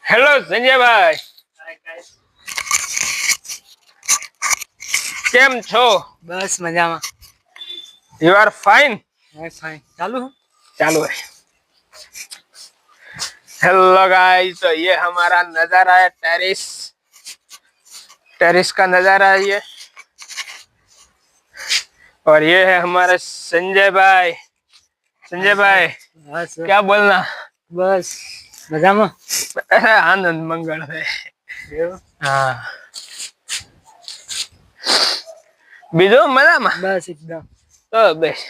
Hello સંજયભાઈ, કેમ છો? બસ મજામાં. You are fine? फाइन चालू है। चालू है। हेलो गाइस, तो ये हमारा नजारा है टेरिस टेरिस का नजारा है ये। और ये है हमारे संजय भाई। संजय भाई बस क्या बोलना? बस मजामा। आनंद मंगल है। हाँ, बीजो मजामा? बस एकदम। तो बेस